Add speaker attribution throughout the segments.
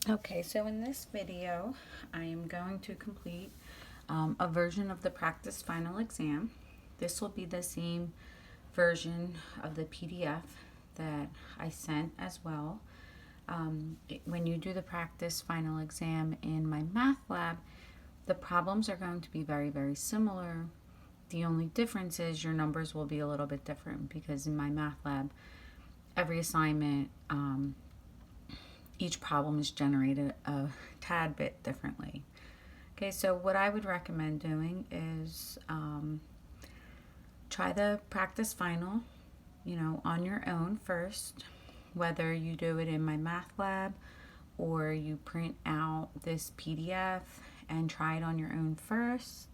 Speaker 1: Okay, so in this video, I am going to complete a version of the practice final exam. This will be the same version of the PDF that I sent as well. When you do the practice final exam in my math lab, the problems are going to be very, very similar. The only difference is your numbers will be a little bit different because in my math lab, every assignment, each problem is generated a tad bit differently. Okay, so what I would recommend doing is try the practice final, on your own first, whether you do it in my math lab or you print out this PDF and try it on your own first.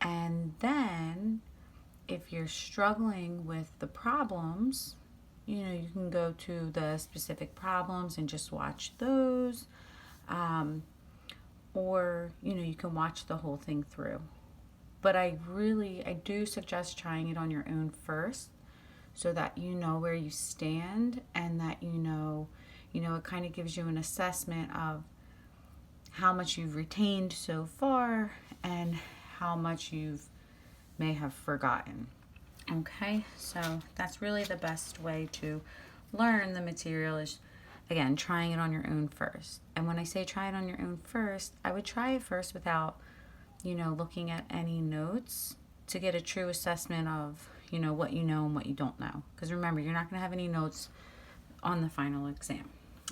Speaker 1: And then if you're struggling with the problems, you can go to the specific problems and just watch those. Or, you can watch the whole thing through. But I do suggest trying it on your own first so that you know where you stand and that it kind of gives you an assessment of how much you've retained so far and how much may have forgotten. Okay, so that's really the best way to learn the material is, again, trying it on your own first. And when I say try it on your own first, I would try it first without, looking at any notes to get a true assessment of, what you know and what you don't know. Because remember, you're not going to have any notes on the final exam.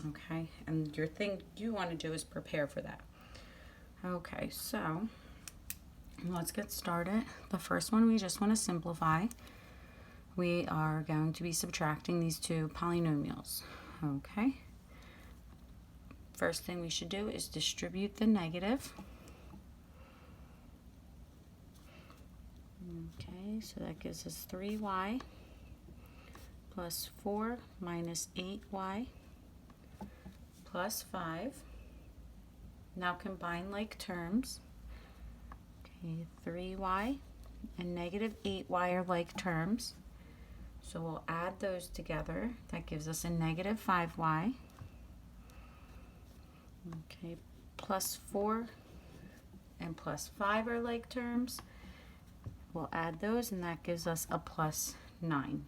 Speaker 1: Okay, and your thing you want to do is prepare for that. Okay, so let's get started. The first one we just want to simplify. We are going to be subtracting these two polynomials. Okay. First thing we should do is distribute the negative. Okay, so that gives us 3y plus 4 minus 8y plus 5. Now combine like terms. Okay, 3y and negative 8y are like terms. So we'll add those together. That gives us a negative 5y. Okay, plus 4 and plus 5 are like terms. We'll add those and that gives us a plus 9.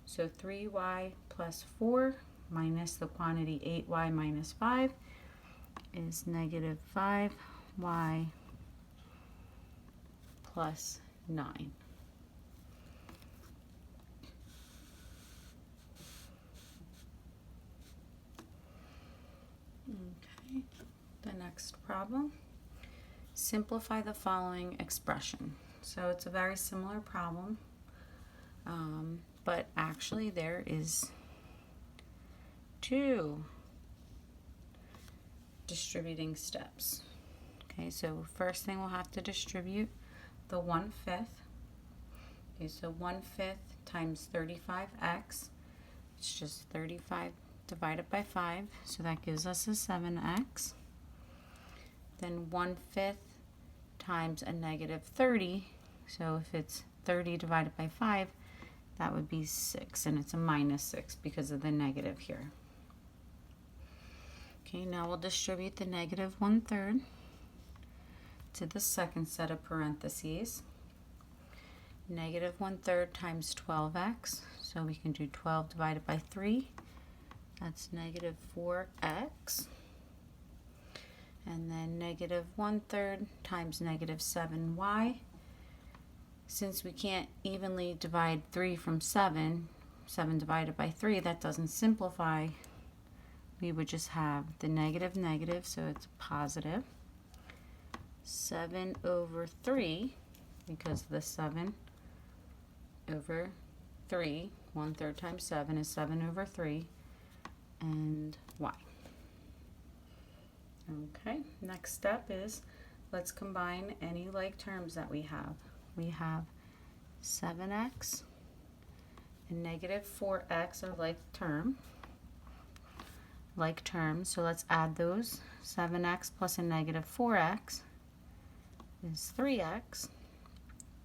Speaker 1: So 3y plus 4 minus the quantity 8y minus 5 is negative 5y plus 9. Okay, the next problem. Simplify the following expression. So it's a very similar problem, but actually there is two distributing steps. Okay, so first thing we'll have to distribute the 1/5. Okay, so 1/5 times 35x. It's just 35 divided by 5, so that gives us a 7x. Then 1/5 times a negative 30, so if it's 30 divided by 5, that would be 6, and it's a minus 6 because of the negative here. Okay, now we'll distribute the negative 1/3 to the second set of parentheses. Negative 1/3 times 12x, so we can do 12 divided by 3. That's negative 4x. And then negative 1/3 times negative 7y. Since we can't evenly divide 3 from 7, 7 divided by 3, that doesn't simplify. We would just have the negative negative, so it's positive. 7 over 3, because the 7 over 3, 1/3 times 7 is 7 over 3, and y. Okay, next step is let's combine any like terms that we have. We have 7x and negative 4x are like terms, so let's add those. 7x plus a negative 4x is 3x.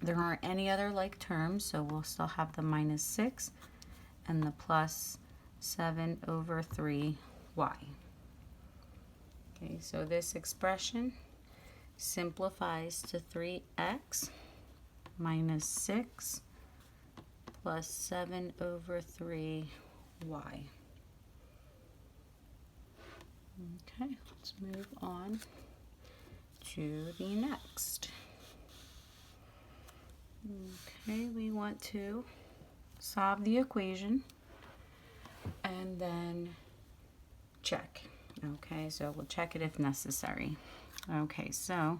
Speaker 1: There aren't any other like terms, so we'll still have the minus 6 and the plus 7 over 3y. Okay, so this expression simplifies to 3x minus 6 plus 7 over 3y. Okay, let's move on to the next. Okay, we want to solve the equation and then check. Okay, so we'll check it if necessary. Okay, so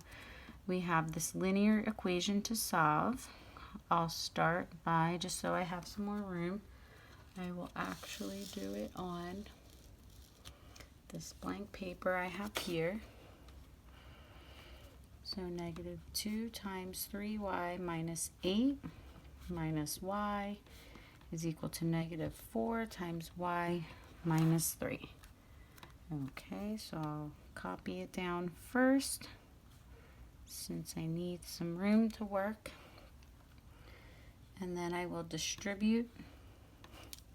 Speaker 1: we have this linear equation to solve. I'll start by, just so I have some more room, I will actually do it on this blank paper I have here. So negative 2 times 3y minus 8 minus y is equal to negative 4 times y minus 3. Okay, so I'll copy it down first since I need some room to work. And then I will distribute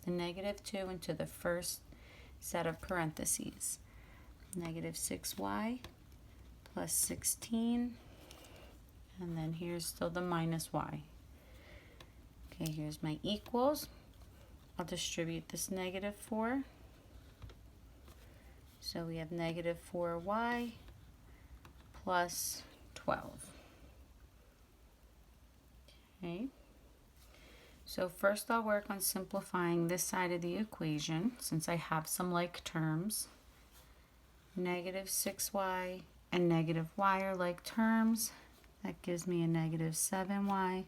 Speaker 1: the negative 2 into the first set of parentheses. Negative 6y plus 16, and then here's still the minus y. Okay, here's my equals. I'll distribute this negative 4. So we have negative 4y plus 12. Okay. So first I'll work on simplifying this side of the equation since I have some like terms. Negative 6y and negative y are like terms. That gives me a negative 7y.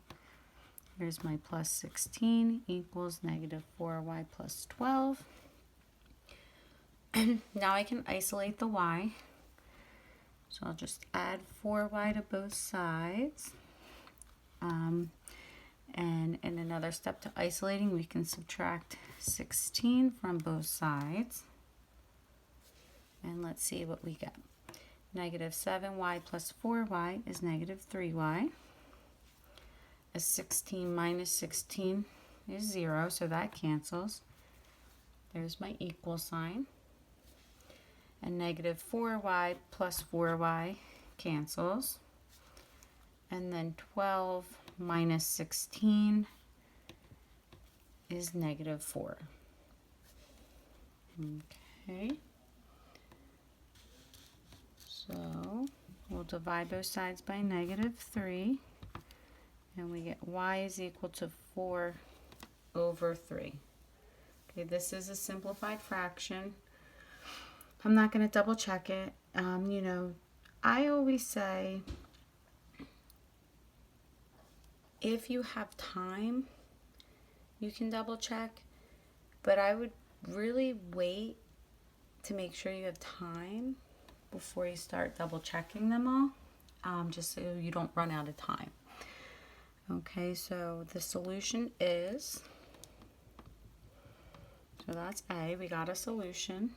Speaker 1: Here's my plus 16 equals negative 4y plus 12. Now I can isolate the y. So I'll just add 4y to both sides. And in another step to isolating, we can subtract 16 from both sides. And let's see what we get. Negative 7y plus 4y is negative 3y. A 16 minus 16 is 0, so that cancels. There's my equal sign. And negative 4y plus 4y cancels. And then 12 minus 16 is negative 4. Okay. So we'll divide both sides by negative 3. And we get y is equal to 4 over 3. Okay, this is a simplified fraction. I'm not going to double check it. You know, I always say if you have time, you can double check. But I would really wait to make sure you have time before you start double checking them all, just so you don't run out of time. Okay, so the solution is, so that's A, we got a solution,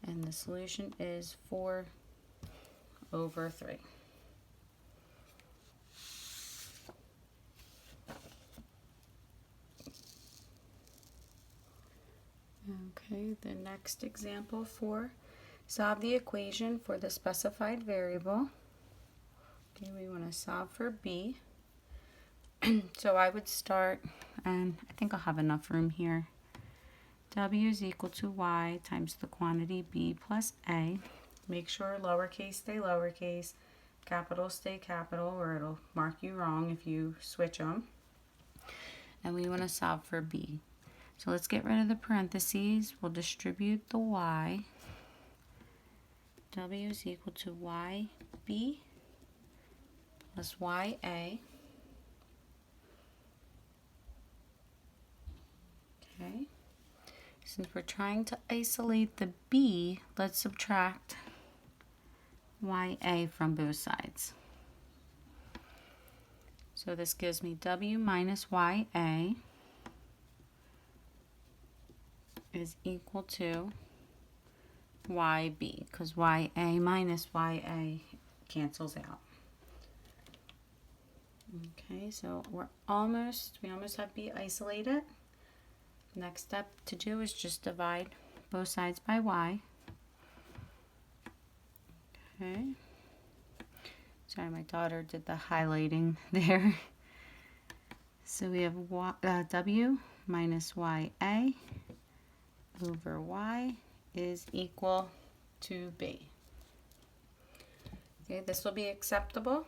Speaker 1: and the solution is 4 over 3. Okay, the next example for solve the equation for the specified variable. Okay, we want to solve for B. So I would start, and I think I'll have enough room here. W is equal to y times the quantity B plus A. Make sure lowercase stay lowercase, capital stay capital, or it'll mark you wrong if you switch them. And we want to solve for B. So let's get rid of the parentheses. We'll distribute the y. W is equal to yb plus ya. Okay. Since we're trying to isolate the b, let's subtract ya from both sides. So this gives me w minus ya is equal to yb, because ya minus ya cancels out. Okay, so we almost have b isolated. Next step to do is just divide both sides by y. Okay. Sorry, my daughter did the highlighting there. So we have w minus ya over y is equal to b. Okay, this will be acceptable.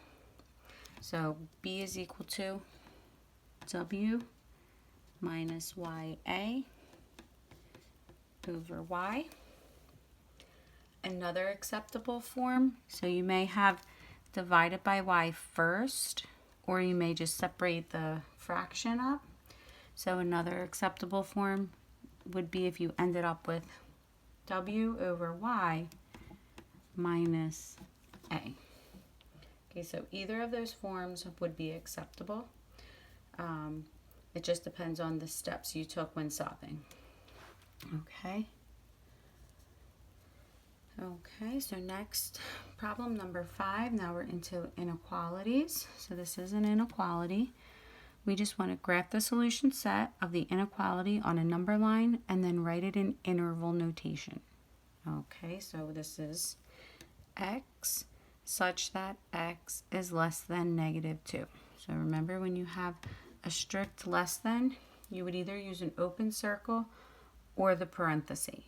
Speaker 1: So b is equal to w minus ya over y. Another acceptable form, so you may have divided by y first, or you may just separate the fraction up. So another acceptable form would be if you ended up with w over y minus a. Okay, so either of those forms would be acceptable. It just depends on the steps you took when solving. Okay. Okay, so next, problem number 5. Now we're into inequalities. So this is an inequality. We just want to graph the solution set of the inequality on a number line and then write it in interval notation. Okay, so this is x such that x is less than negative 2. So remember, when you have a strict less than, you would either use an open circle or the parenthesis.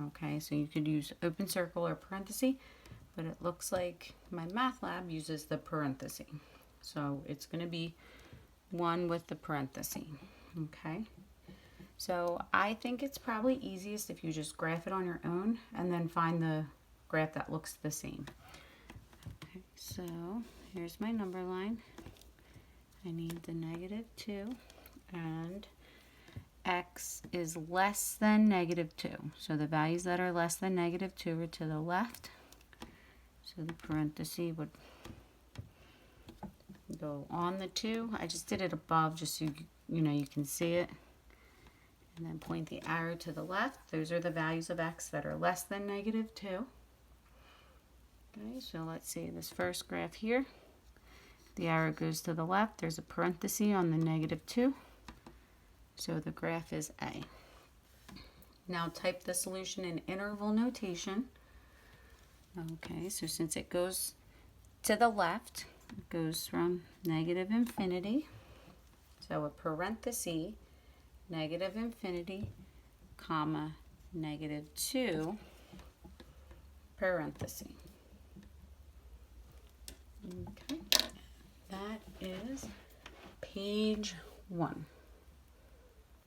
Speaker 1: Okay, so you could use open circle or parenthesis, but it looks like my math lab uses the parenthesis. So it's going to be 1 with the parenthesis. Okay, so I think it's probably easiest if you just graph it on your own and then find the graph that looks the same. Okay, so here's my number line. I need the negative 2, and x is less than negative 2. So the values that are less than negative 2 are to the left. So the parenthesis would go on the 2. I just did it above just so you can see it. And then point the arrow to the left. Those are the values of x that are less than negative 2. Okay, so let's see this first graph here. The arrow goes to the left. There's a parenthesis on the negative 2. So the graph is A. Now type the solution in interval notation. Okay, so since it goes to the left, it goes from negative infinity. So a parenthesis, negative infinity, comma, negative 2, parenthesis. Okay, that is page 1.